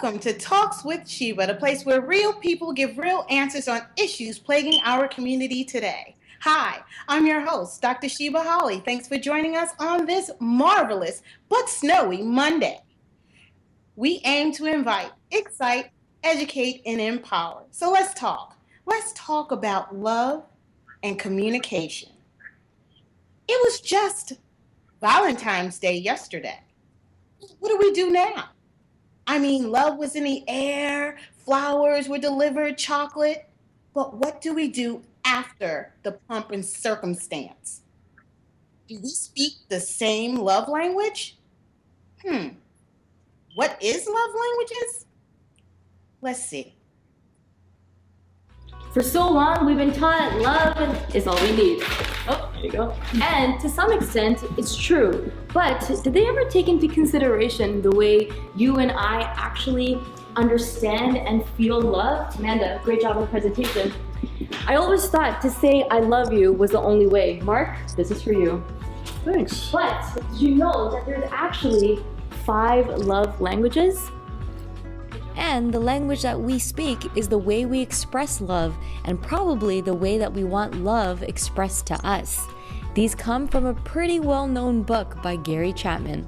Welcome to Talks with Sheba, the place where real people give real answers on issues plaguing our community today. Hi, I'm your host, Dr. Sheba Holly. Thanks for joining us on this marvelous but snowy Monday. We aim to invite, excite, educate, and empower. So let's talk. Let's talk about love and communication. It was just Valentine's Day yesterday. What do we do now? I mean, love was in the air, flowers were delivered, chocolate. But what do we do after the pomp and circumstance? Do we speak the same love language? What is love languages? Let's see. For so long, we've been taught love is all we need. Oh, there you go. And to some extent, it's true. But did they ever take into consideration the way you and I actually understand and feel love? Amanda, great job on the presentation. I always thought to say I love you was the only way. Mark, this is for you. Thanks. But did you know that there's actually 5 love languages? And the language that we speak is the way we express love, and probably the way that we want love expressed to us. These come from a pretty well-known book by Gary Chapman.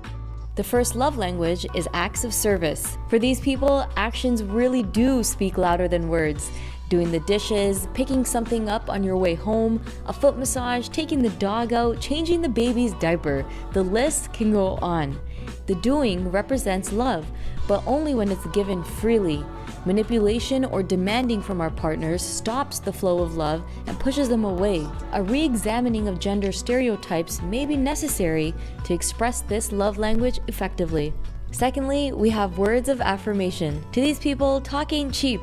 The first love language is acts of service. For these people, actions really do speak louder than words. Doing the dishes, picking something up on your way home, a foot massage, taking the dog out, changing the baby's diaper. The list can go on. The doing represents love, but only when it's given freely. Manipulation or demanding from our partners stops the flow of love and pushes them away. A re-examining of gender stereotypes may be necessary to express this love language effectively. Secondly, we have words of affirmation. To these people, talking cheap.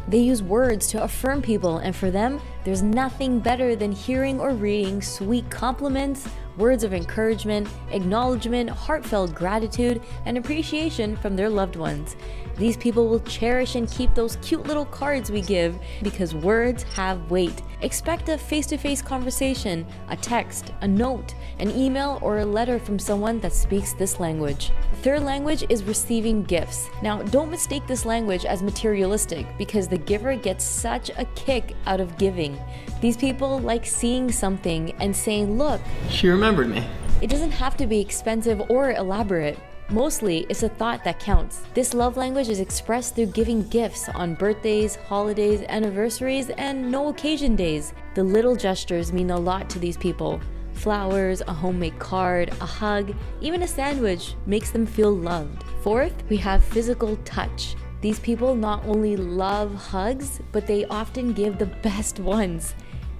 They use words to affirm people, and for them, there's nothing better than hearing or reading sweet compliments, words of encouragement, acknowledgement, heartfelt gratitude, and appreciation from their loved ones. These people will cherish and keep those cute little cards we give because words have weight. Expect a face-to-face conversation, a text, a note, an email, or a letter from someone that speaks this language. The third language is receiving gifts. Now, don't mistake this language as materialistic because the giver gets such a kick out of giving. These people like seeing something and saying, look, She remembered me. it doesn't have to be expensive or elaborate. Mostly, it's a thought that counts. This love language is expressed through giving gifts on birthdays, holidays, anniversaries, and no occasion days. The little gestures mean a lot to these people. Flowers, a homemade card, a hug, even a sandwich makes them feel loved. Fourth, we have physical touch. These people not only love hugs, but they often give the best ones.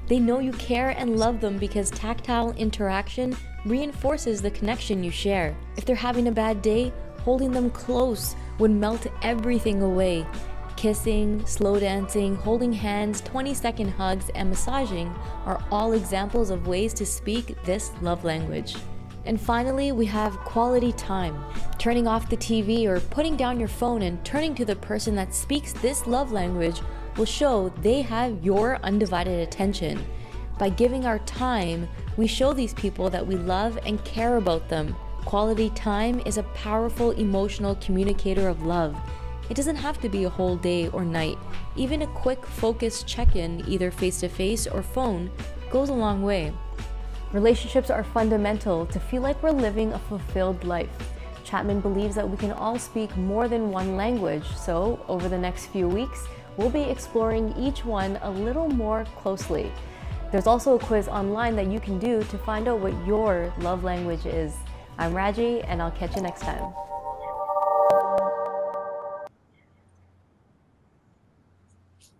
They know you care and love them because tactile interaction reinforces the connection you share. If they're having a bad day, holding them close would melt everything away. Kissing, slow dancing, holding hands, 20-second hugs, and massaging are all examples of ways to speak this love language. And finally, we have quality time. Turning off the TV or putting down your phone and turning to the person that speaks this love language will show they have your undivided attention. By giving our time, we show these people that we love and care about them. Quality time is a powerful emotional communicator of love. It doesn't have to be a whole day or night. Even a quick focused check-in, either face-to-face or phone, goes a long way. Relationships are fundamental to feel like we're living a fulfilled life. Chapman believes that we can all speak more than one language, so over the next few weeks, we'll be exploring each one a little more closely. There's also a quiz online that you can do to find out what your love language is. I'm Raji, and I'll catch you next time.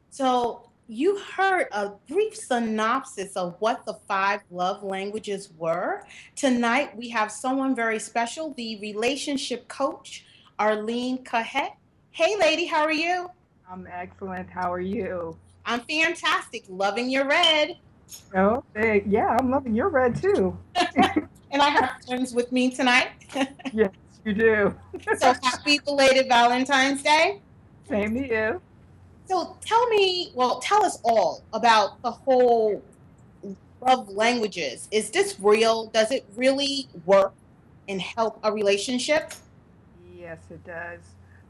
So you heard a brief synopsis of what the 5 love languages were. Tonight we have someone very special, the relationship coach, Arlene Kahet. Hey lady, how are you? I'm excellent. How are you? I'm fantastic, loving your red. Oh, hey, yeah, I'm loving your red too. And I have friends with me tonight. Yes, you do. So happy belated Valentine's Day. Same to you. So tell us all about the whole love languages. Is this real? Does it really work and help a relationship? Yes, it does.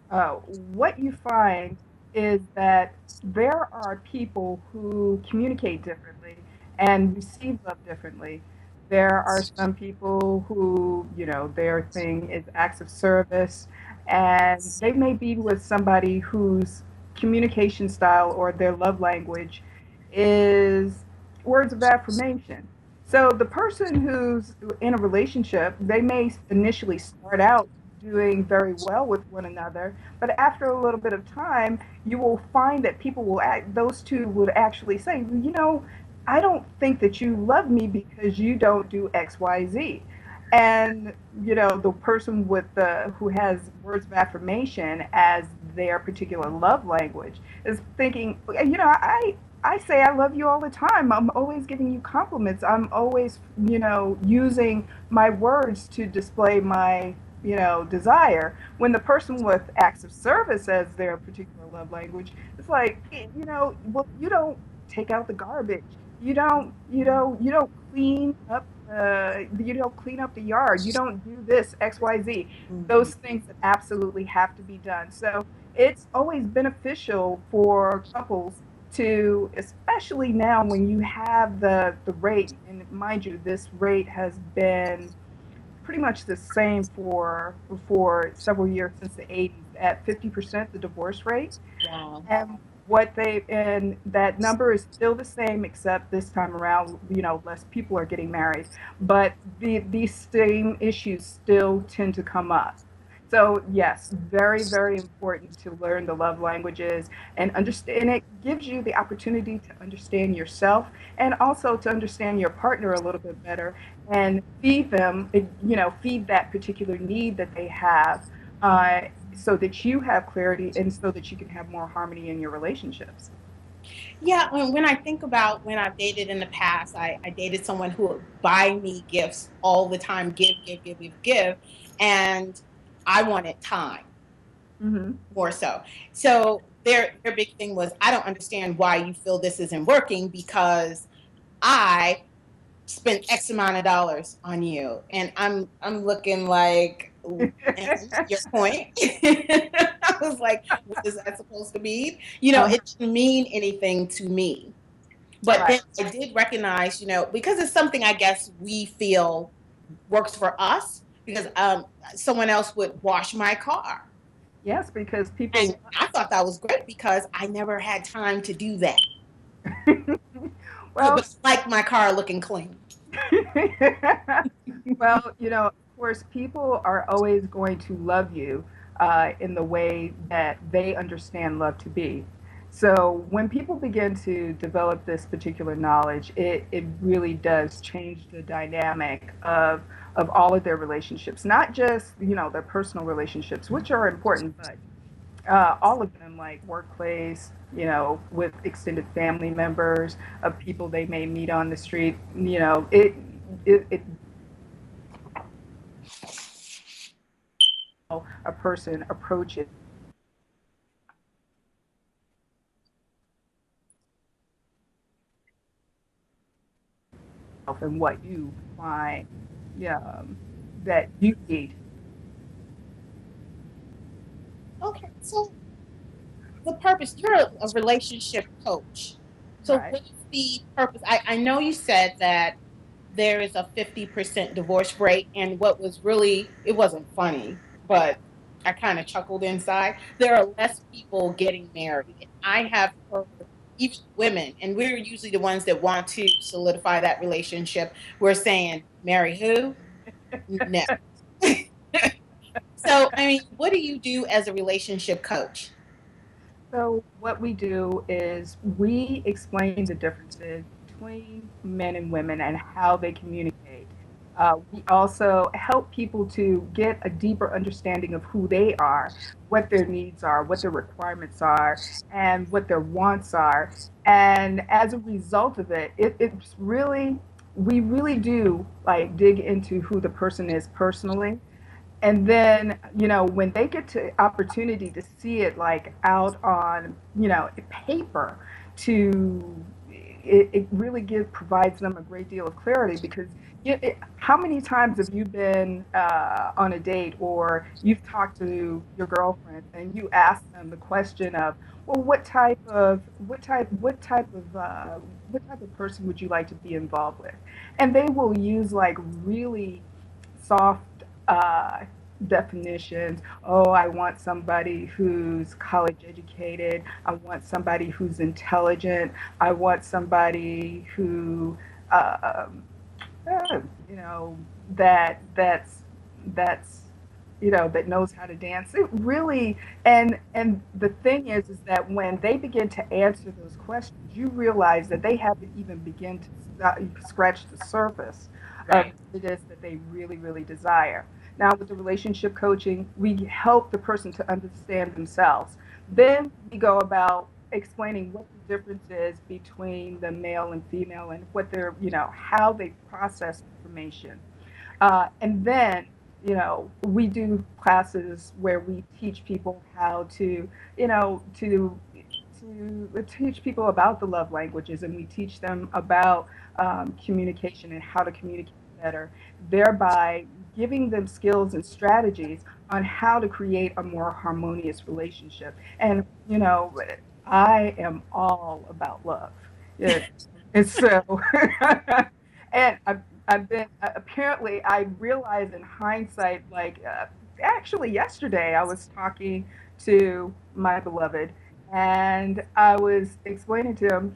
what you find is that there are people who communicate differently and receive love differently. There are some people who, their thing is acts of service, and they may be with somebody whose communication style or their love language is words of affirmation. So the person who's in a relationship, they may initially start out doing very well with one another, but after a little bit of time, you will find that those two would actually say, I don't think that you love me because you don't do X, Y, Z. And, the person who has words of affirmation as their particular love language is thinking, I say I love you all the time. I'm always giving you compliments. I'm always, using my words to display my, desire. When the person with acts of service as their particular love language, it's like, well, you don't take out the garbage. You don't clean up you don't clean up the yard. You don't do this X, Y, Z. Those things that absolutely have to be done. So it's always beneficial for couples to, especially now when you have the rate, and mind you, this rate has been pretty much the same for several years since the 80s at 50%, the divorce rate. Wow. And that number is still the same, except this time around, less people are getting married. But these same issues still tend to come up. So yes, very, very important to learn the love languages and understand. It gives you the opportunity to understand yourself and also to understand your partner a little bit better and feed them, feed that particular need that they have, so that you have clarity and so that you can have more harmony in your relationships. Yeah, when I think about when I've dated in the past, I dated someone who would buy me gifts all the time, give, give, give, give, give, and I wanted time more so. So their big thing was, I don't understand why you feel this isn't working because I spent X amount of dollars on you, and I'm looking like, your point. I was like, what is that supposed to mean? It didn't mean anything to me. But Right. then I did recognize, because it's something I guess we feel works for us, because someone else would wash my car. Yes, because people. And I thought that was great because I never had time to do that. Well, But I like my car looking clean. well, of course, people are always going to love you in the way that they understand love to be. So when people begin to develop this particular knowledge, it really does change the dynamic of all of their relationships, not just, their personal relationships, which are important, but all of them, like workplace, with extended family members, of people they may meet on the street, it a person approaches and what you find, yeah, that you need. Okay, so the purpose, you're a relationship coach. So Right. what is the purpose? I know you said that there is a 50% divorce rate, and what was really, it wasn't funny, but I kind of chuckled inside. There are less people getting married. And I have heard even women, and we're usually the ones that want to solidify that relationship. We're saying, marry who? No. So, I mean, what do you do as a relationship coach? So what we do is we explain the differences between men and women and how they communicate. We also help people to get a deeper understanding of who they are, what their needs are, what their requirements are, and what their wants are. And as a result of it's really, we really do like dig into who the person is personally, and then when they get to opportunity to see it like out on paper, to it really provides them a great deal of clarity, because how many times have you been on a date, or you've talked to your girlfriend and you ask them the question of, well, what type of person would you like to be involved with? And they will use like really soft definitions. Oh, I want somebody who's college educated. I want somebody who's intelligent. I want somebody who, you know, that's that knows how to dance. It really, and the thing is that when they begin to answer those questions, you realize that they haven't even begin to scratch the surface of Right. what it is that they really, really desire. Now, with the relationship coaching, we help the person to understand themselves. Then we go about explaining what the difference is between the male and female, and what they're, how they process information. And then, we do classes where we teach people how to, to teach people about the love languages, and we teach them about communication and how to communicate better, thereby giving them skills and strategies on how to create a more harmonious relationship. And, I am all about love. Yeah. And so, and I've been, apparently, I realized in hindsight, like, actually yesterday, I was talking to my beloved, and I was explaining to him,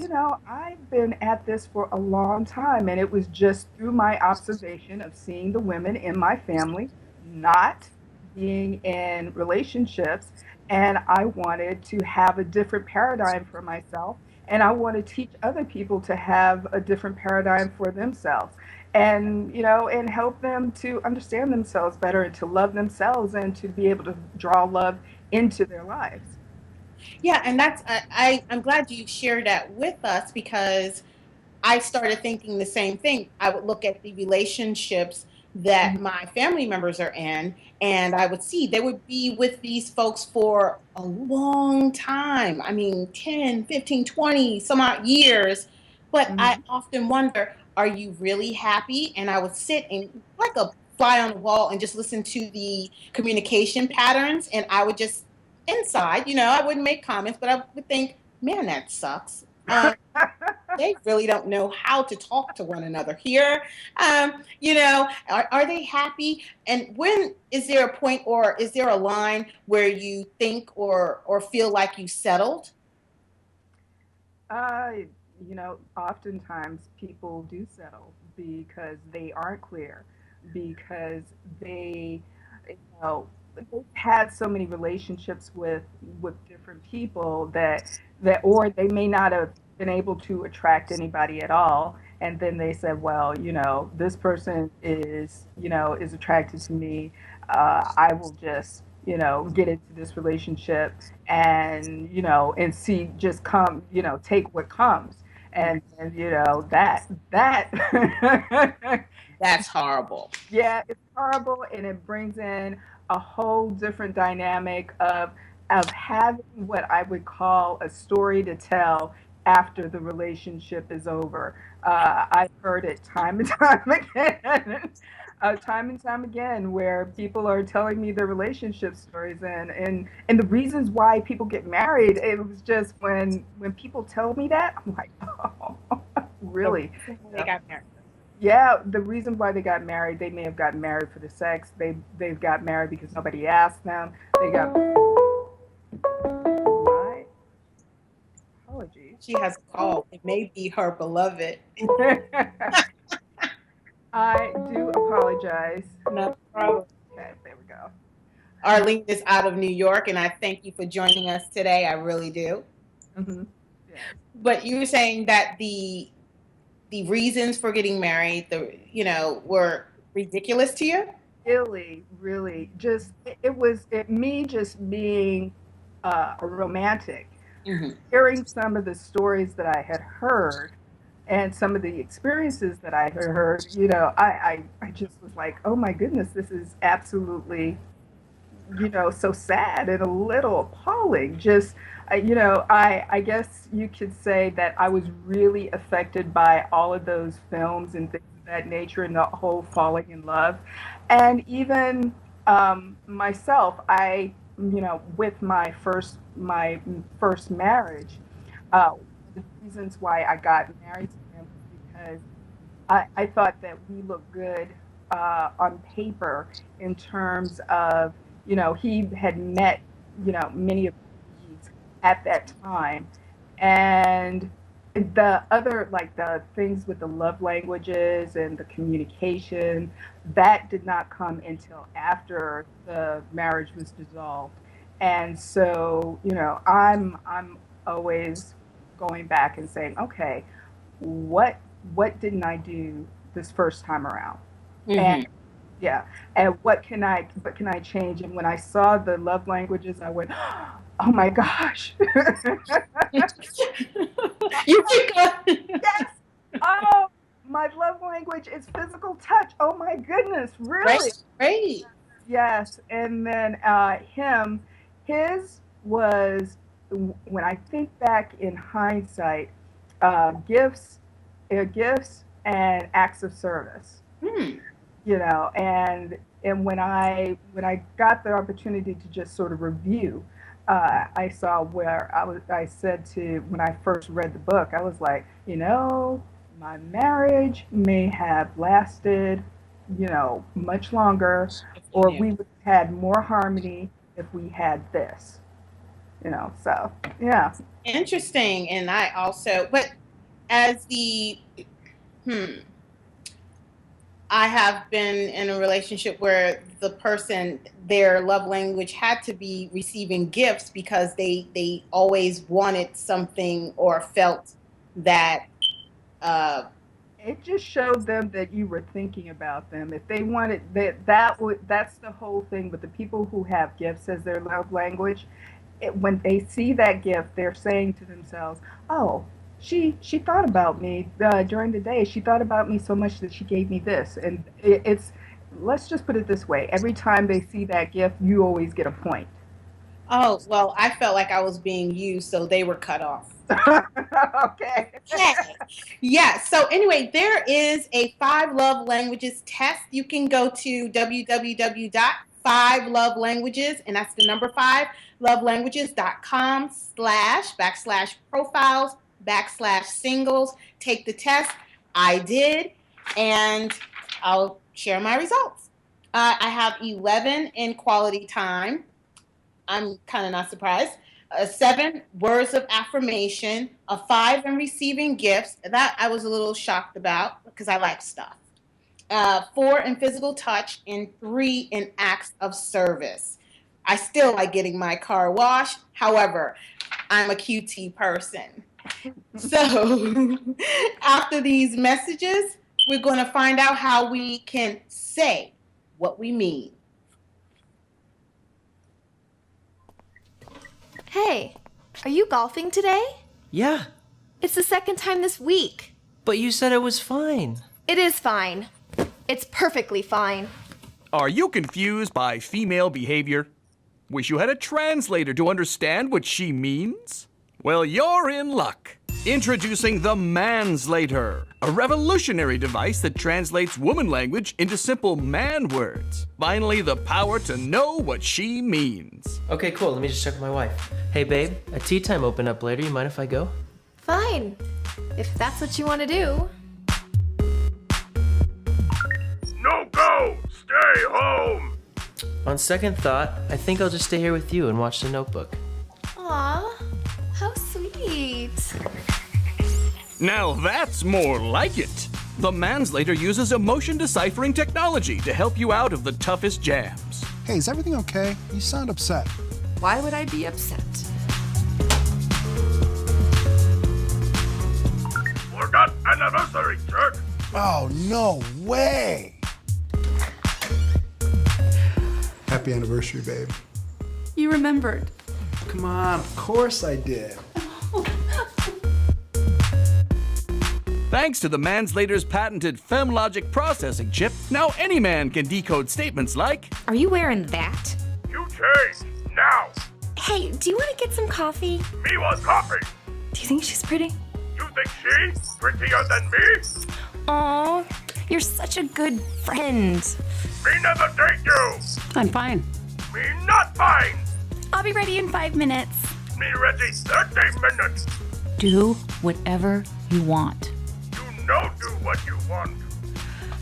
I've been at this for a long time, and it was just through my observation of seeing the women in my family not being in relationships, and I wanted to have a different paradigm for myself, and I want to teach other people to have a different paradigm for themselves, and and help them to understand themselves better, and to love themselves, and to be able to draw love into their lives. Yeah, and that's I'm glad you shared that with us, because I started thinking the same thing. I would look at the relationships that Mhm. my family members are in, and I would see they would be with these folks for a long time. I mean, 10, 15, 20, some odd years. But I Mhm. often wonder, are you really happy? And I would sit and, like a fly on the wall, and just listen to the communication patterns. And I would just, inside, I wouldn't make comments, but I would think, man, that sucks. They really don't know how to talk to one another here. Are they happy? And when is there a point, or is there a line where you think or feel like you settled? Uh, Oftentimes people do settle because they aren't clear, because they, they've had so many relationships with different people, or they may not have been able to attract anybody at all, and then they said, well, this person is attracted to me. I will just, get into this relationship, and and see, just come, take what comes. And that That's horrible. yeah, it's horrible, and it brings in a whole different dynamic of having what I would call a story to tell after the relationship is over. I've heard it time and time again, time and time again, where people are telling me their relationship stories, and the reasons why people get married. It was just when people tell me that, I'm like, oh, The really? reason why they got married. Yeah, the reason why they got married, they may have gotten married for the sex. They've got married because nobody asked them. They got my apologies. She has a call. It may be her beloved. I do apologize. No problem. Okay, there we go. Arlene is out of New York, and I thank you for joining us today. I really do. Hmm. Yes. But you were saying that the reasons for getting married, were ridiculous to you? Really, really, just me just being a romantic, Hmm. hearing some of the stories that I had heard, and some of the experiences that I had heard. I just was like, oh my goodness, this is absolutely, so sad and a little appalling. Just, I guess you could say that I was really affected by all of those films and things of that nature and the whole falling in love. And even myself, with my first marriage, the reasons why I got married to him was because I thought that we looked good on paper in terms of, he had met, many of these at that time. And the other, like the things with the love languages and the communication, that did not come until after the marriage was dissolved. And so, I'm always going back and saying, okay, what didn't I do this first time around? Mm-hmm. And yeah, and what can I change? And when I saw the love languages, I went, oh my gosh. You think Yes. Oh, my love language is physical touch. Oh my goodness, really? Great. Yes. And then his was, when I think back in hindsight, gifts and acts of service. And when I got the opportunity to just sort of review, I saw where I said when I first read the book, I was like, my marriage may have lasted, much longer, or we would have had more harmony if we had this, so yeah. Interesting. And I also, but as I have been in a relationship where the person, their love language had to be receiving gifts because they always wanted something or felt that. It just showed them that you were thinking about them. If they wanted that's the whole thing with the people who have gifts as their love language. When they see that gift, they're saying to themselves, oh, she thought about me during the day. She thought about me so much that she gave me this. And let's just put it this way. Every time they see that gift, you always get a point. Oh, well, I felt like I was being used, so they were cut off. Okay. Yeah. So anyway, there is a 5 love languages test. You can go to www.5lovelanguages, and that's the number 5, lovelanguages.com/profiles/singles. Take the test. I did, and I'll share my results. I have 11 in quality time. I'm kind of not surprised. 7 words of affirmation, a 5 in receiving gifts. That I was a little shocked about because I like stuff. 4 in physical touch, and 3 in acts of service. I still like getting my car washed. However, I'm a QT person. So after these messages, we're going to find out how we can say what we mean. Hey, are you golfing today? Yeah, It's the second time this week. but you said it was fine. It is fine. It's perfectly fine. Are you confused by female behavior? Wish you had a translator to understand what she means? Well, you're in luck. Introducing the Manslater, a revolutionary device that translates woman language into simple man words. Finally, the power to know what she means. Okay, cool. Let me just check with my wife. Hey, babe, a tea time open up later. You mind if I go? Fine. If that's what you want to do. No go! Stay home! On second thought, I think I'll just stay here with you and watch The Notebook. Aw, how sweet. Now that's more like it. The Manslater uses emotion deciphering technology to help you out of the toughest jams. Hey, is everything okay? You sound upset. Why would I be upset? Forgot anniversary, jerk! Oh, no way! Happy anniversary, babe. You remembered. Come on, of course I did. Thanks to the Manslater's patented FemLogic processing chip, now any man can decode statements like, Are you wearing that? You change, now! Hey, do you want to get some coffee? Me want coffee. Do you think she's pretty? You think she's prettier than me? Aw, you're such a good friend. Me never date you. I'm fine. Me not fine. I'll be ready in 5 minutes. Me ready 30 minutes. Do whatever you want. You know do what you want.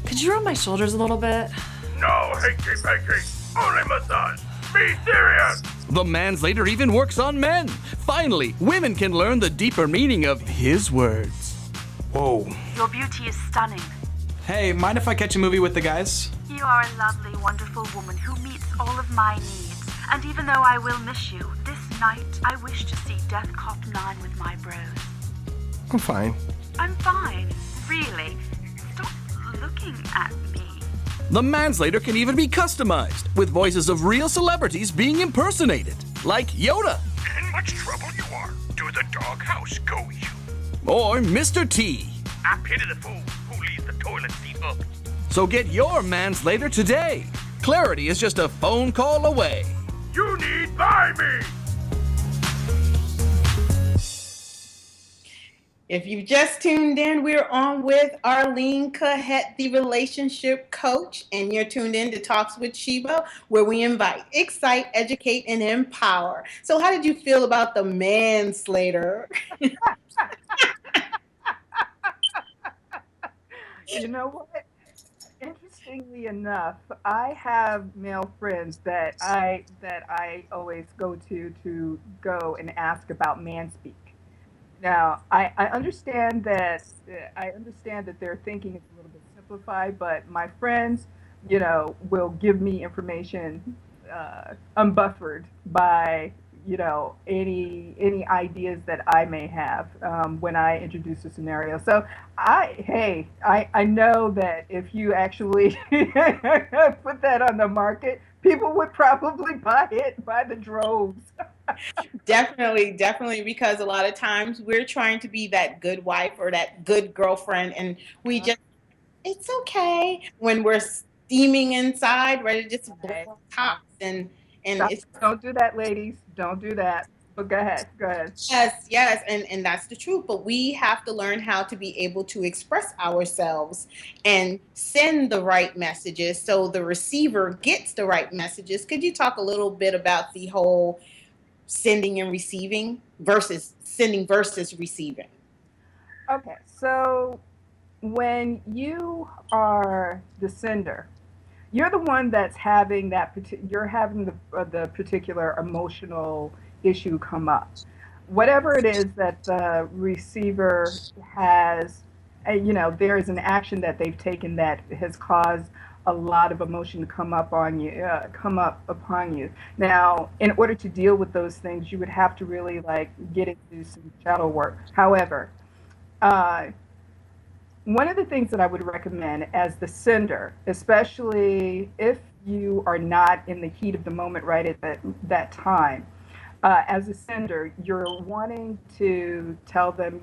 Could you rub my shoulders a little bit? No hanky-panky. Only massage. Be serious. The manslater even works on men. Finally, women can learn the deeper meaning of his words. Whoa. Your beauty is stunning. Hey, mind if I catch a movie with the guys? You are a lovely, wonderful woman who meets all of my needs. And even though I will miss you, this night I wish to see Death Cop 9 with my bros. I'm fine. I'm fine. Really. Stop looking at me. The manslater can even be customized, with voices of real celebrities being impersonated, like Yoda. In much trouble you are. To the doghouse go you. Or Mr. T. I pity the fool who leaves the toilet seat up. So get your manslater today. Clarity is just a phone call away. You need buy me. If you've just tuned in, we're on with Arlene Kahet, the relationship coach, and you're tuned in to Talks with Sheba, where we invite, excite, educate, and empower. So how did you feel about the manslater? You know what? Interestingly enough, I have male friends that I always go to go and ask about manspeak. Now, I understand that their thinking is a little bit simplified, but my friends, will give me information unbuffered by any ideas that I may have when I introduce a scenario. So I know that if you actually put that on the market, people would probably buy it by the droves. Definitely, because a lot of times we're trying to be that good wife or that good girlfriend, and we just, it's okay when we're steaming inside, ready to just blow tops, and it's, don't do that, ladies. Don't do that. But go ahead. Yes, and that's the truth. But we have to learn how to be able to express ourselves and send the right messages so the receiver gets the right messages. Could you talk a little bit about the whole sending and receiving versus receiving? Okay, so when you are the sender, you're the one that's having you're having the particular emotional issue come up. Whatever it is that the receiver has, there is an action that they've taken that has caused a lot of emotion to come up upon you. Now, in order to deal with those things, you would have to really get into some shadow work. However, one of the things that I would recommend as the sender, especially if you are not in the heat of the moment right at that time, as a sender, you're wanting to tell them,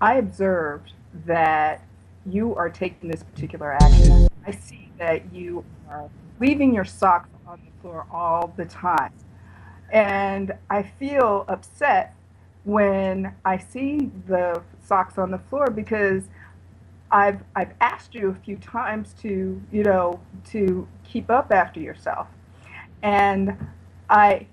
I observed that you are taking this particular action. I see that you are leaving your socks on the floor all the time. And I feel upset when I see the socks on the floor because I've asked you a few times to keep up after yourself. And I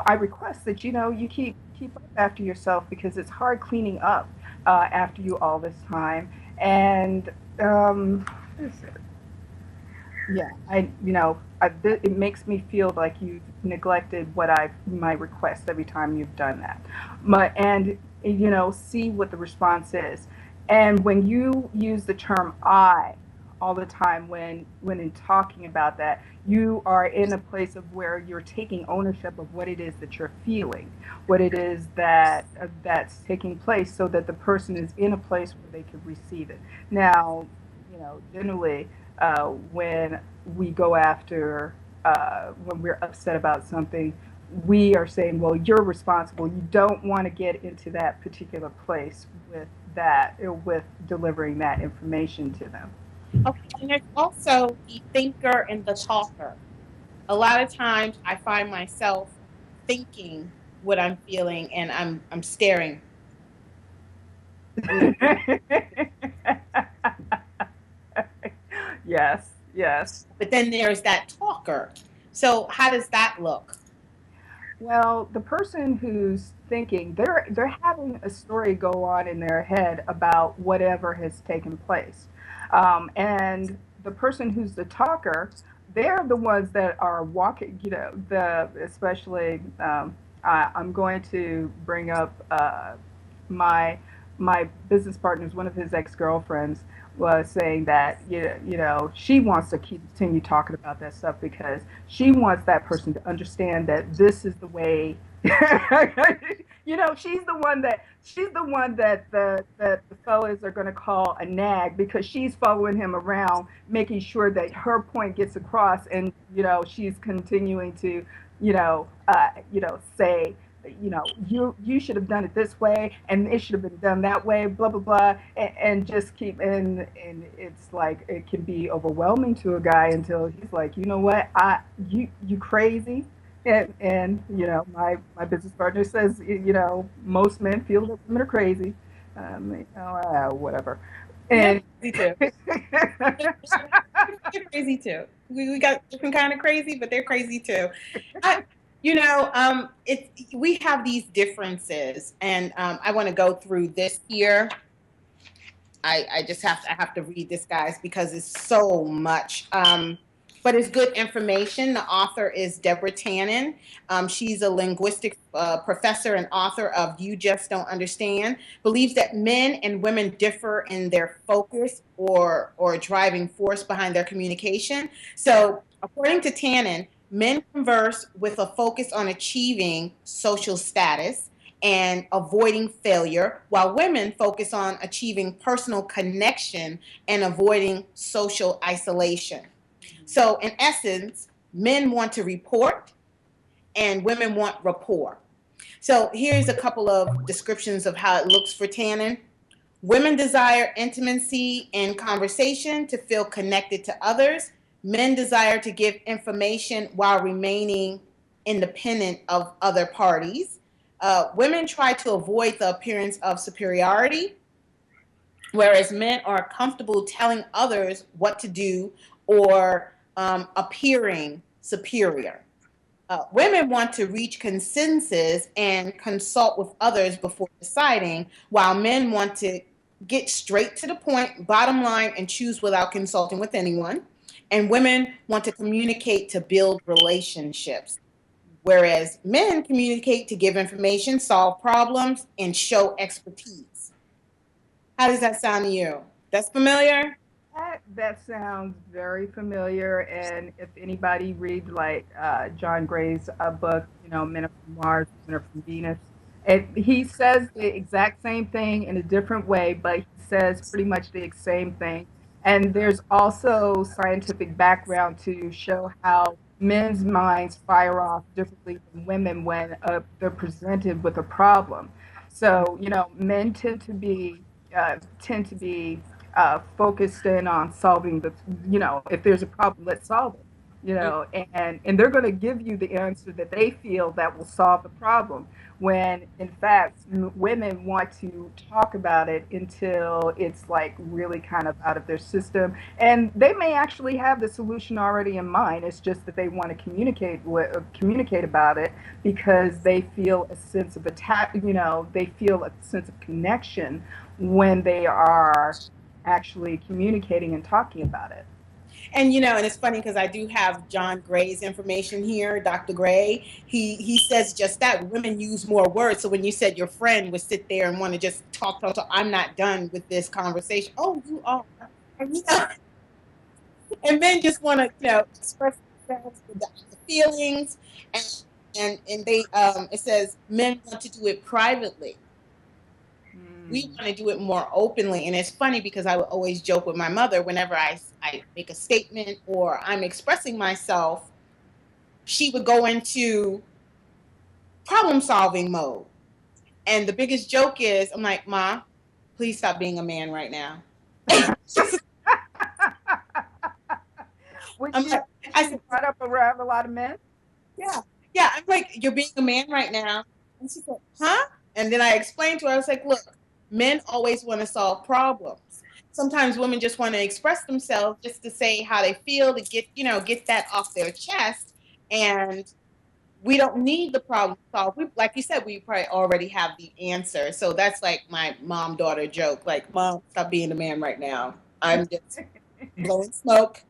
request that you keep up after yourself because it's hard cleaning up after you all this time. And it makes me feel like you've neglected my request every time you've done that. And see what the response is. And when you use the term I all the time when in talking about that, you are in a place of where you're taking ownership of what it is that you're feeling, what it is that's taking place, so that the person is in a place where they can receive it. Now, generally, when we go after, when we're upset about something, we are saying, well, you're responsible. You don't want to get into that particular place with delivering that information to them. Okay, and there's also the thinker and the talker. A lot of times I find myself thinking what I'm feeling and I'm staring. Yes, yes. But then there's that talker. So how does that look? Well, the person who's thinking, they're having a story go on in their head about whatever has taken place, and the person who's the talker, they're the ones that are walking. You know, the especially I'm going to bring up my my business partner's one of his ex-girlfriends was saying that you know she wants to continue talking about that stuff because she wants that person to understand that this is the way. You know, she's the one that the fellas are going to call a nag because she's following him around making sure that her point gets across, and you know she's continuing to say, you know, you should have done it this way and it should have been done that way, blah blah blah, and just keep, and it's like it can be overwhelming to a guy until he's like, you know what, you crazy. And you know, my business partner says, you know, most men feel that women are crazy, you know, whatever. Yeah, And me too. They're crazy too. We got different kind of crazy, but they're crazy too. I, we have these differences, and I want to go through this here. I just have to read this, guys, because it's so much. But it's good information. The author is Deborah Tannen. She's a linguistic professor and author of You Just Don't Understand. Believes that men and women differ in their focus or driving force behind their communication. So according to Tannen, men converse with a focus on achieving social status and avoiding failure, while women focus on achieving personal connection and avoiding social isolation. So, in essence, men want to report and women want rapport. So, here's a couple of descriptions of how it looks for Tannen. Women desire intimacy and conversation to feel connected to others. Men desire to give information while remaining independent of other parties. Women try to avoid the appearance of superiority, whereas men are comfortable telling others what to do or appearing superior. Women want to reach consensus and consult with others before deciding, while men want to get straight to the point, bottom line, and choose without consulting with anyone. And women want to communicate to build relationships, whereas men communicate to give information, solve problems, and show expertise. How does that sound to you? That's familiar? That sounds very familiar, and if anybody reads like John Gray's book, you know, Men Are From Mars, Men Are From Venus, he says the exact same thing in a different way, but he says pretty much the same thing. And there's also scientific background to show how men's minds fire off differently than women when they're presented with a problem. So, you know, men tend to be focused in on solving the, you know, if there's a problem, let's solve it, you know, and they're going to give you the answer that they feel that will solve the problem, when in fact women want to talk about it until it's like really kind of out of their system, and they may actually have the solution already in mind. It's just that they want to communicate about it because they feel a sense of you know, they feel a sense of connection when they are actually communicating and talking about it. And you know, and it's funny because I do have John Gray's information here, Dr. Gray. He says just that women use more words. So when you said your friend would sit there and want to just talk, I'm not done with this conversation. Oh, you are. And, you know, and men just want to, you know, express themselves with the feelings, and they it says men want to do it privately. We want to do it more openly. And it's funny because I would always joke with my mother whenever I make a statement or I'm expressing myself, she would go into problem solving mode. And the biggest joke is, I'm like, Ma, please stop being a man right now. Would I'm you like, I said, brought up around a lot of men? yeah, yeah. I'm like, you're being a man right now. And she said, huh? And then I explained to her, I was like, look, men always want to solve problems. Sometimes women just want to express themselves just to say how they feel, to get, get that off their chest. And we don't need the problem solved. Like you said, we probably already have the answer. So that's like my mom-daughter joke. Like, Mom, stop being a man right now. I'm just blowing smoke.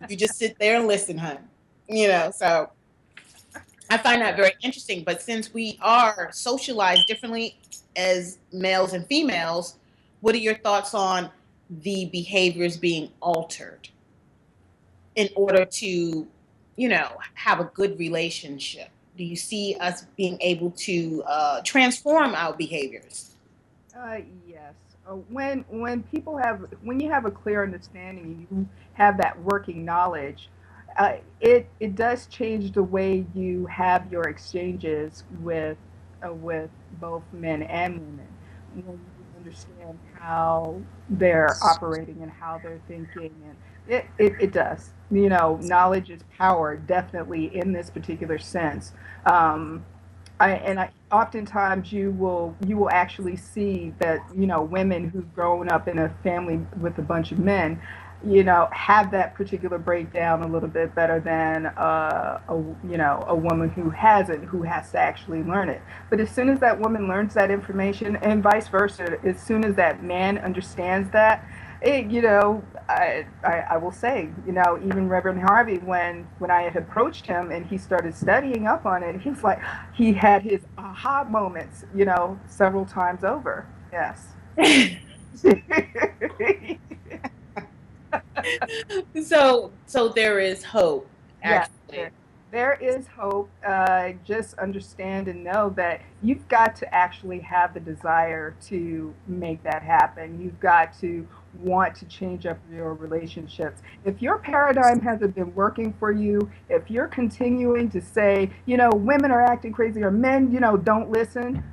You just sit there and listen, hon. So I find that very interesting. But since we are socialized differently as males and females, what are your thoughts on the behaviors being altered in order to, have a good relationship? Do you see us being able to transform our behaviors? Yes. When you have a clear understanding, you have that working knowledge. It does change the way you have your exchanges with both men and women. When you understand how they're operating and how they're thinking, and it does. Knowledge is power, definitely in this particular sense. I oftentimes you will actually see that women who've grown up in a family with a bunch of men, have that particular breakdown a little bit better than a woman who hasn't, who has to actually learn it. But as soon as that woman learns that information, and vice versa, as soon as that man understands that, I will say, even Reverend Harvey, when I had approached him and he started studying up on it, he had his aha moments, several times over. Yes. So there is hope, actually. Yes, there is hope. Just understand and know that you've got to actually have the desire to make that happen. You've got to want to change up your relationships. If your paradigm hasn't been working for you, if you're continuing to say, women are acting crazy or men, don't listen,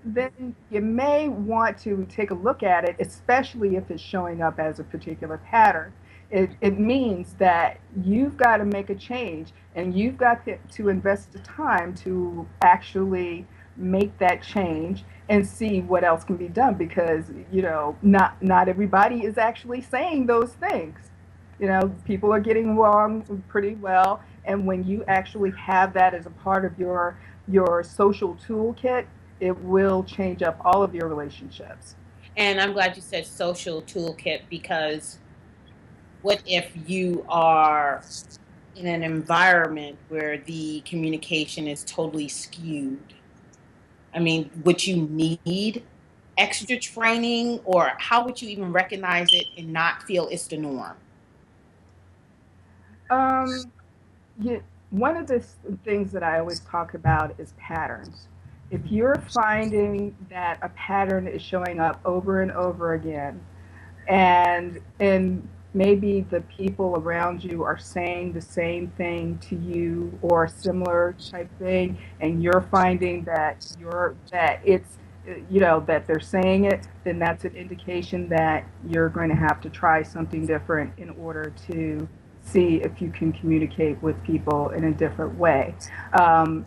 then you may want to take a look at it, especially if it's showing up as a particular pattern. It means that you've got to make a change, and you've got to invest the time to actually make that change and see what else can be done, because not everybody is actually saying those things. People are getting along pretty well, and when you actually have that as a part of your social toolkit, it will change up all of your relationships. And I'm glad you said social toolkit, because what if you are in an environment where the communication is totally skewed? I mean, would you need extra training, or how would you even recognize it and not feel it's the norm? One of the things that I always talk about is patterns. If you're finding that a pattern is showing up over and over again, and maybe the people around you are saying the same thing to you or a similar type thing, and you're finding that that they're saying it, then that's an indication that you're going to have to try something different in order to see if you can communicate with people in a different way.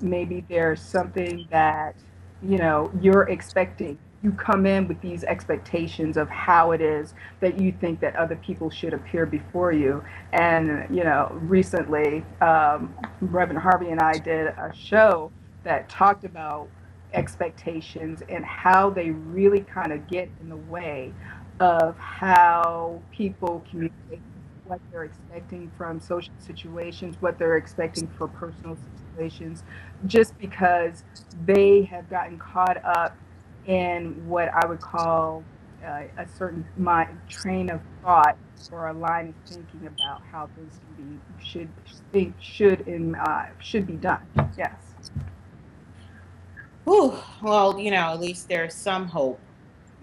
Maybe there's something that you're expecting. You come in with these expectations of how it is that you think that other people should appear before you. And, recently, Reverend Harvey and I did a show that talked about expectations and how they really kind of get in the way of how people communicate, what they're expecting from social situations, what they're expecting for personal situations, just because they have gotten caught up in what I would call a certain train of thought or a line of thinking about how things should be done. Yes. Whew. Well, at least there's some hope.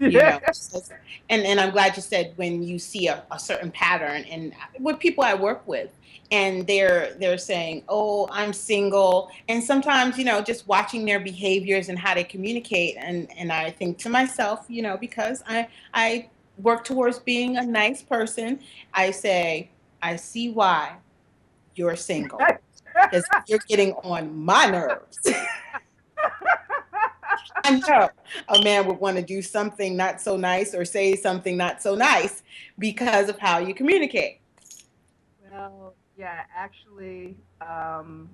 And I'm glad you said when you see a certain pattern, and with people I work with, and they're saying, oh, I'm single, and sometimes just watching their behaviors and how they communicate, and I think to myself, because I work towards being a nice person, I say, I see why you're single. Because you're getting on my nerves. I know a man would want to do something not so nice or say something not so nice because of how you communicate. Well, yeah, actually, I'm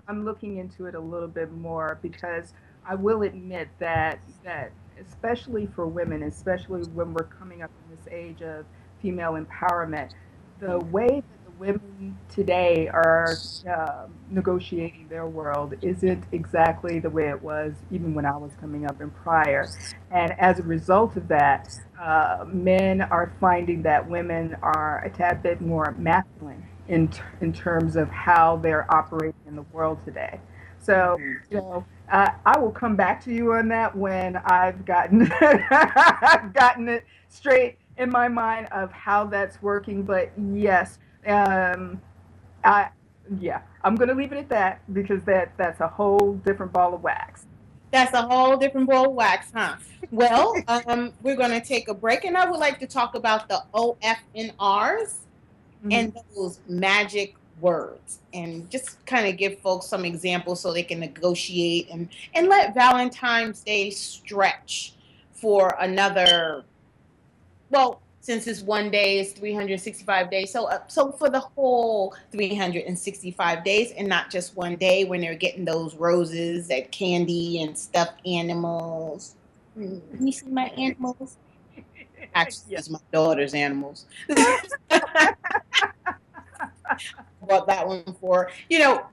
looking into it a little bit more because I will admit that especially for women, especially when we're coming up in this age of female empowerment, the way that the women today are negotiating their world isn't exactly the way it was even when I was coming up and prior. And as a result of that, men are finding that women are a tad bit more masculine in terms of how they're operating in the world today. So, I will come back to you on that when I've gotten I've gotten it straight in my mind of how that's working. But yes, I'm going to leave it at that because that's a whole different ball of wax. That's a whole different ball of wax, huh? Well, we're going to take a break, and I would like to talk about the OFNRs and those magic words, and just kind of give folks some examples so they can negotiate and let Valentine's Day stretch for another, well, since it's one day, it's 365 days. So for the whole 365 days and not just one day when they're getting those roses, that candy and stuffed animals. Can you see my animals? Actually, it's my daughter's animals. Bought that one for,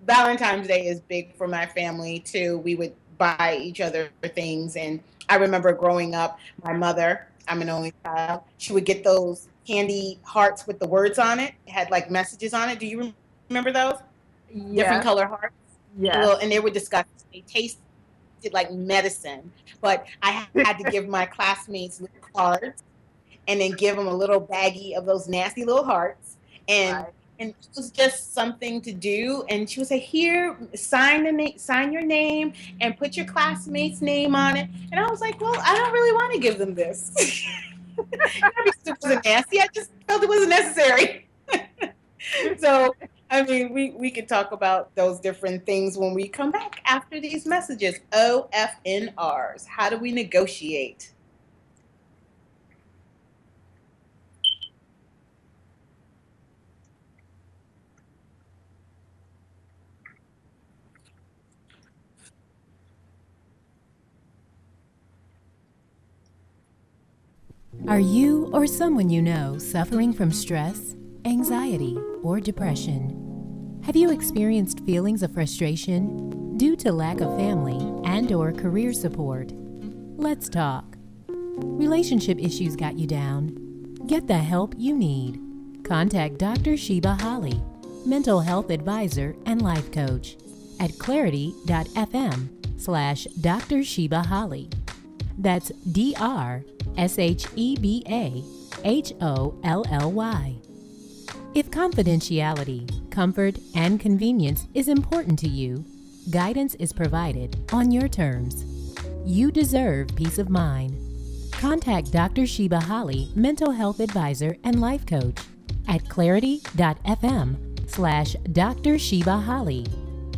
Valentine's Day is big for my family too. We would buy each other things. And I remember growing up, my mother, I'm an only child, she would get those candy hearts with the words on it. It had like messages on it. Do you remember those? Yes. Different color hearts. Yeah. Well, and they were disgusting. They tasted like medicine. But I had to give my classmates little cards and then give them a little baggie of those nasty little hearts. And it was just something to do. And she would say, "Here, sign your name and put your classmate's name on it." And I was like, "Well, I don't really want to give them this." Because it wasn't nasty. I just felt it wasn't necessary. So, I mean, we could talk about those different things when we come back after these messages. OFNRs. How do we negotiate? Are you or someone you know suffering from stress, anxiety, or depression? Have you experienced feelings of frustration due to lack of family and/or career support? Let's talk. Relationship issues got you down? Get the help you need. Contact Dr. Sheba Holly, mental health advisor and life coach, at clarity.fm/Dr. Sheba Holly. That's DrShebaHolly. If confidentiality, comfort, and convenience is important to you, guidance is provided on your terms. You deserve peace of mind. Contact Dr. Sheba Holly, mental health advisor and life coach, at clarity.fm/Dr. Sheba Holly.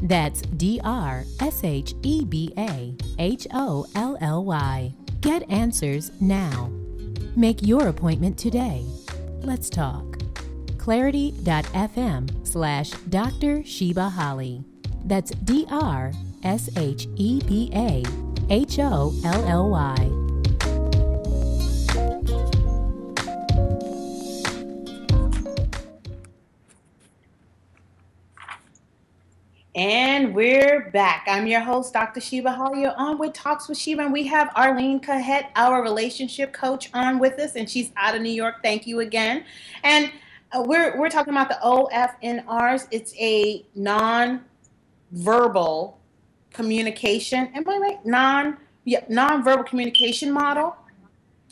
That's DrShebaHolly. Get answers now. Make your appointment today. Let's talk. Clarity.fm/Dr. Sheba Holly. That's DrShebaHolly. And we're back. I'm your host, Dr. Sheba Holly. You're on with Talks with Sheba, and we have Arlene Kahet, our relationship coach, on with us, and she's out of New York. Thank you again. And we're talking about the OFNRs. It's a non-verbal communication. Am I right? Non-verbal communication model.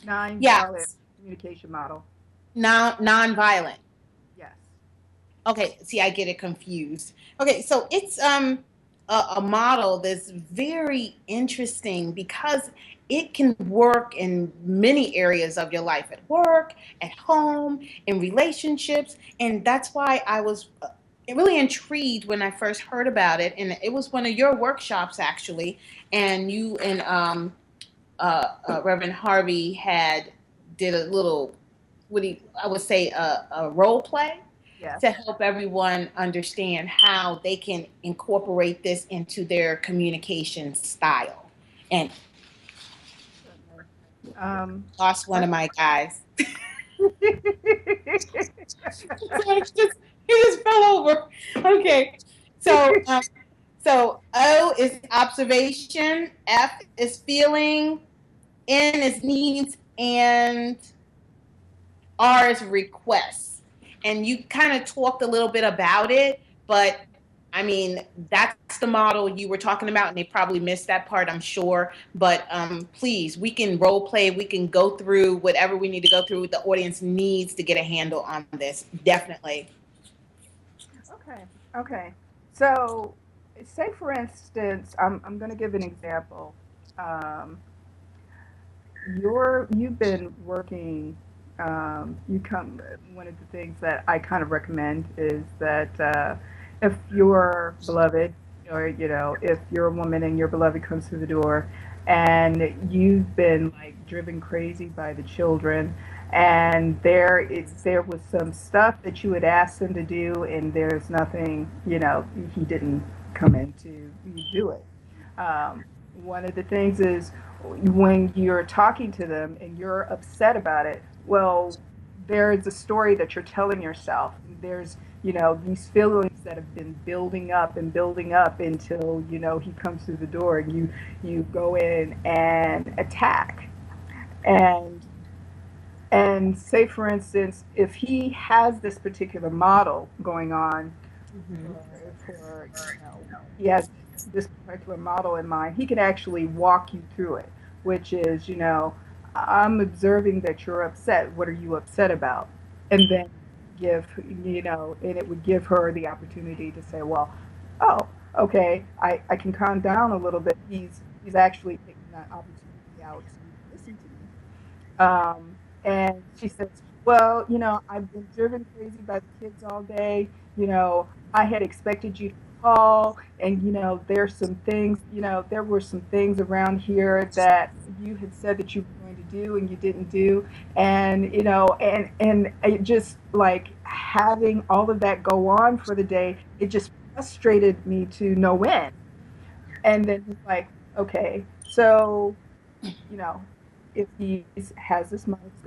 Non-violent communication model. Non-violent. Yes. Okay, see, I get it confused. Okay, so it's a model that's very interesting because it can work in many areas of your life, at work, at home, in relationships, and that's why I was really intrigued when I first heard about it, and it was one of your workshops actually, and you and Reverend Harvey did a little, I would say a role play Yes. to help everyone understand how they can incorporate this into their communication style. And lost one of my guys. He just fell over. Okay. So O is observation, F is feeling, N is needs, and R is requests. And you kind of talked a little bit about it, but I mean, that's the model you were talking about, and they probably missed that part, I'm sure. But please, we can role play. We can go through whatever we need to go through. The audience needs to get a handle on this, definitely. Okay. So, say for instance, I'm going to give an example. You've been working. One of the things that I kind of recommend is that if your beloved, or if you're a woman and your beloved comes through the door, and you've been like driven crazy by the children, and there was some stuff that you had asked him to do, and there's nothing, he didn't come in to do it. One of the things is when you're talking to them and you're upset about it, well, there's a story that you're telling yourself. There's, these feelings that have been building up until, he comes through the door, and you go in and attack. And say, for instance, if he has this particular model going on, he has this particular model in mind, he can actually walk you through it, which is, I'm observing that you're upset. What are you upset about? And then and it would give her the opportunity to say, well, oh, okay, I can calm down a little bit. He's actually taking that opportunity out to listen to me. And she says, well, I've been driven crazy by the kids all day. I had expected you to call, and, there's some things, there were some things around here that you had said that you were going to do and you didn't do. And, and it just like having all of that go on for the day, it just frustrated me to no end. And then he's like, okay, so, if he has this money, he's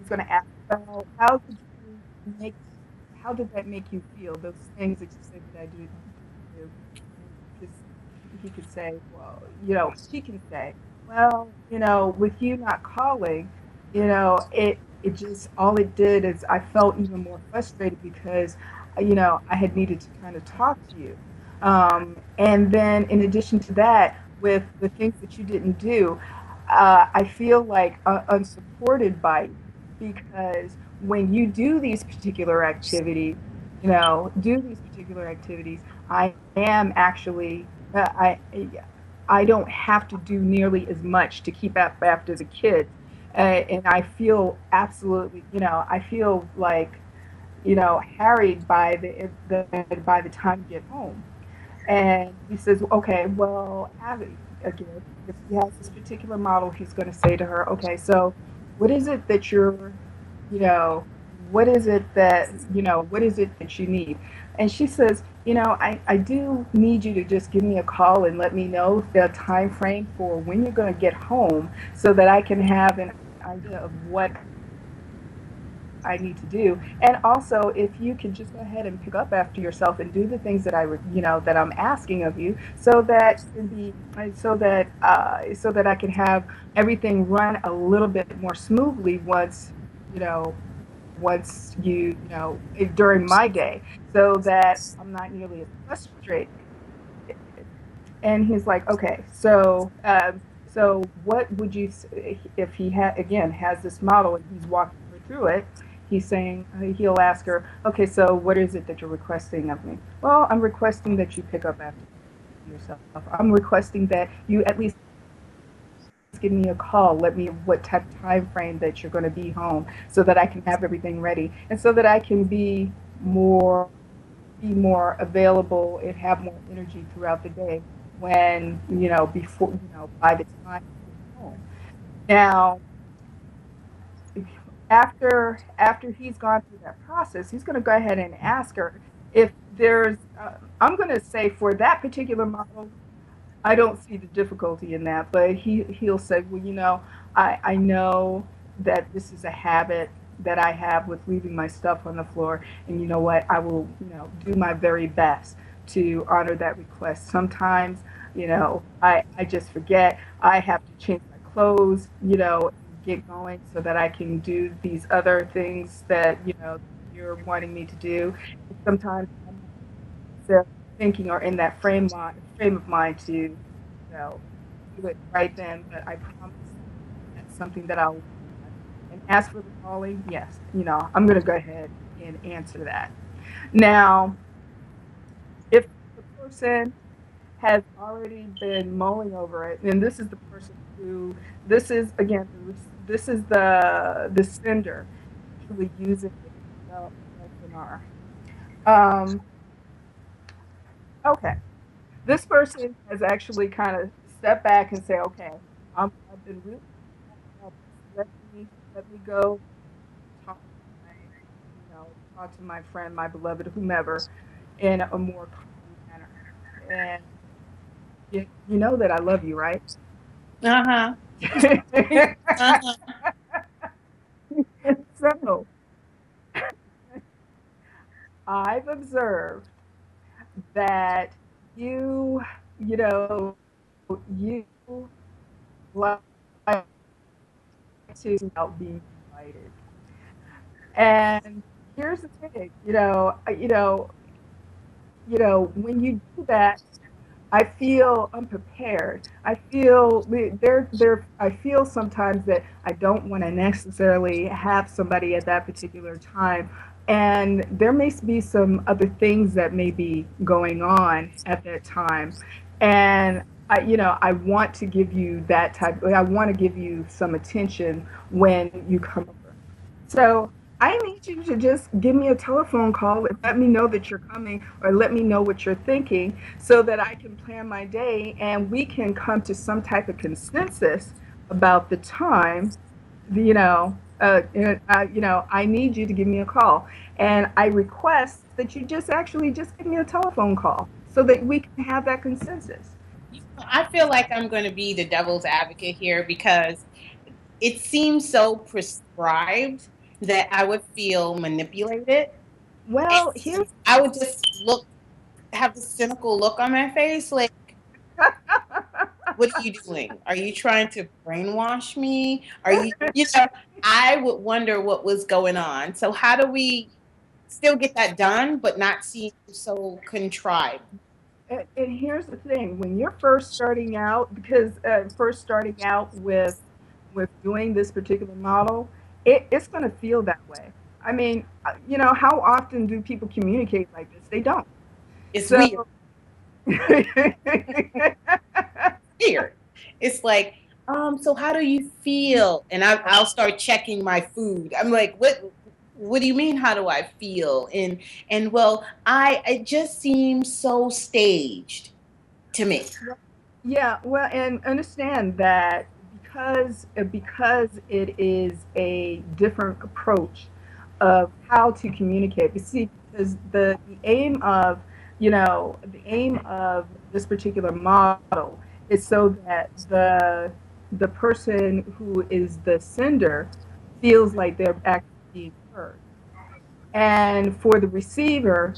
gonna ask about how did that make you feel? Those things that you said that I didn't do. Because he could say, well, she can say, well, with you not calling, it just, all it did is I felt even more frustrated because, I had needed to kind of talk to you. And then in addition to that, with the things that you didn't do, I feel like unsupported by you, because when you do these particular activities, I am actually, I don't have to do nearly as much to keep up after the kids. And I feel absolutely, I feel like, harried by by the time you get home. And he says, okay, well, Abby, again, if he has this particular model, he's going to say to her, okay, so what is it that you're, what is it that you need? And she says, I do need you to just give me a call and let me know the time frame for when you're going to get home, so that I can have an idea of what I need to do. And also, if you could just go ahead and pick up after yourself and do the things that that I'm asking of you, so that I can have everything run a little bit more smoothly once during my day, so that I'm not nearly as frustrated. And he's like, okay, so what would you, if he has this model and he's walking her through it, he's saying, he'll ask her, okay, so what is it that you're requesting of me? Well, I'm requesting that you pick up after yourself. I'm requesting that you at least give me a call, let me know what type of time frame that you're going to be home, so that I can have everything ready, and so that I can be more be more available and have more energy throughout the day when, before, by the time he's home. Now, after he's gone through that process, he's going to go ahead and ask her if there's. I'm going to say for that particular model, I don't see the difficulty in that, but he'll say, well, I know that this is a habit that I have with leaving my stuff on the floor, and you know what, I will, do my very best to honor that request. Sometimes, I just forget. I have to change my clothes, get going so that I can do these other things that, you're wanting me to do. Sometimes I'm not thinking or in that frame of mind to, do it right then, but I promise that's something that I'll. And as for the calling, yes, I'm going to go ahead and answer that. Now, if the person has already been mulling over it, and this is the person who, this is again, this is the sender actually using the webinar. Okay, this person has actually kind of stepped back and say, okay, I've been really, let me go talk to my friend, my beloved, whomever, in a more calm manner. And you know that I love you, right? Uh-huh. Uh-huh. So I've observed that you like to about being invited. And here's the thing, when you do that, I feel unprepared. I feel I feel sometimes that I don't want to necessarily have somebody at that particular time. And there may be some other things that may be going on at that time. And I want to give you I want to give you some attention when you come over. So I need you to just give me a telephone call and let me know that you're coming, or let me know what you're thinking, so that I can plan my day and we can come to some type of consensus about the time. I need you to give me a call, and I request that you just give me a telephone call so that we can have that consensus. I feel like I'm going to be the devil's advocate here because it seems so prescribed that I would feel manipulated. Well, I would just have the cynical look on my face, like, what are you doing? Are you trying to brainwash me? Are you, I would wonder what was going on. So how do we still get that done, but not seem so contrived? And here's the thing: when you're first starting out, because with doing this particular model, it's going to feel that way. I mean, how often do people communicate like this? They don't. It's weird. Weird. It's like, so how do you feel? And I'll start checking my food. I'm like, what do you mean, how do I feel? And well, it just seems so staged to me. Yeah, well, and understand that because it is a different approach of how to communicate. You see, because the aim of this particular model is so that the person who is the sender feels like they're actually being heard. And for the receiver,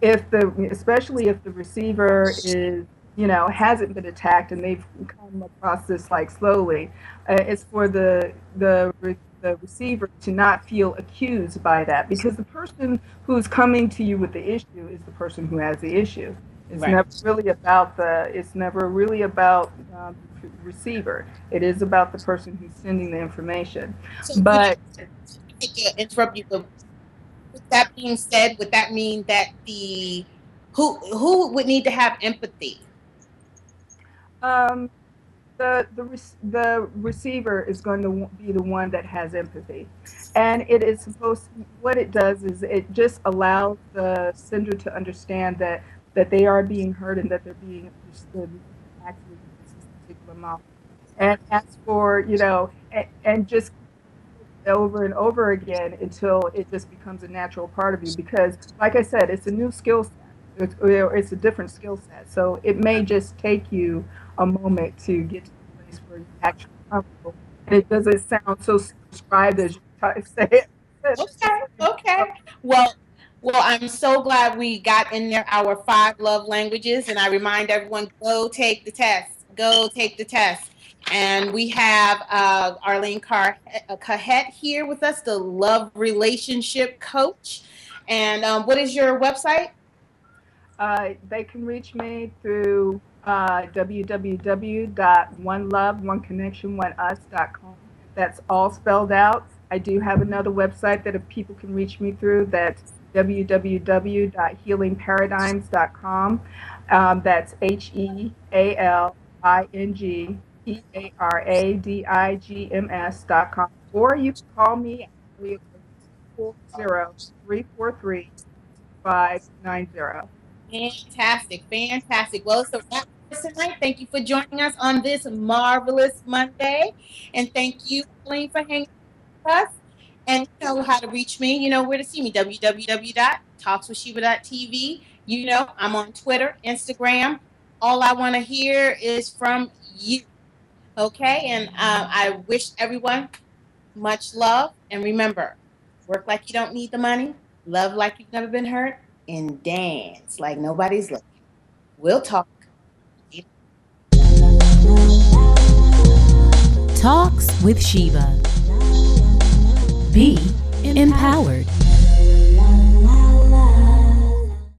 especially if the receiver is, hasn't been attacked and they've come across this like slowly, it's for the receiver to not feel accused by that, because the person who's coming to you with the issue is the person who has the issue. It's Right. never really about the receiver. It is about the person who's sending the information. So But interrupt you, but with that being said, would that mean that who would need to have empathy? the the receiver is going to be the one that has empathy, and it is supposed to, what it does is it just allows the sender to understand that they are being heard and that they're being understood actually in this particular moment. And as for, and just over and over again until it just becomes a natural part of you, because like I said, it's a new skill set. It's a different skill set, so it may just take you a moment to get to the place where you're actually comfortable, and it doesn't sound so prescribed as you say it. Okay. Well, I'm so glad we got in there our 5 love languages, and I remind everyone, go take the test. Go take the test. And we have Arlene Kahet here with us, the love relationship coach. And what is your website? They can reach me through www.oneloveoneconnectiononeus.com. That's all spelled out. I do have another website that if people can reach me through, that's www.healingparadigms.com. That's HEALINGPARADIGMS.com. Or you can call me at 340-343-590. Fantastic. Well, it's a wrap for us tonight. Thank you for joining us on this marvelous Monday. And thank you, Arlene, for hanging with us. And you know how to reach me. You know where to see me, www.talkswithsheba.tv. You know, I'm on Twitter, Instagram. All I want to hear is from you. Okay? And I wish everyone much love. And remember, work like you don't need the money, love like you've never been hurt, and dance like nobody's looking. We'll talk. Talks with Sheba. Be empowered.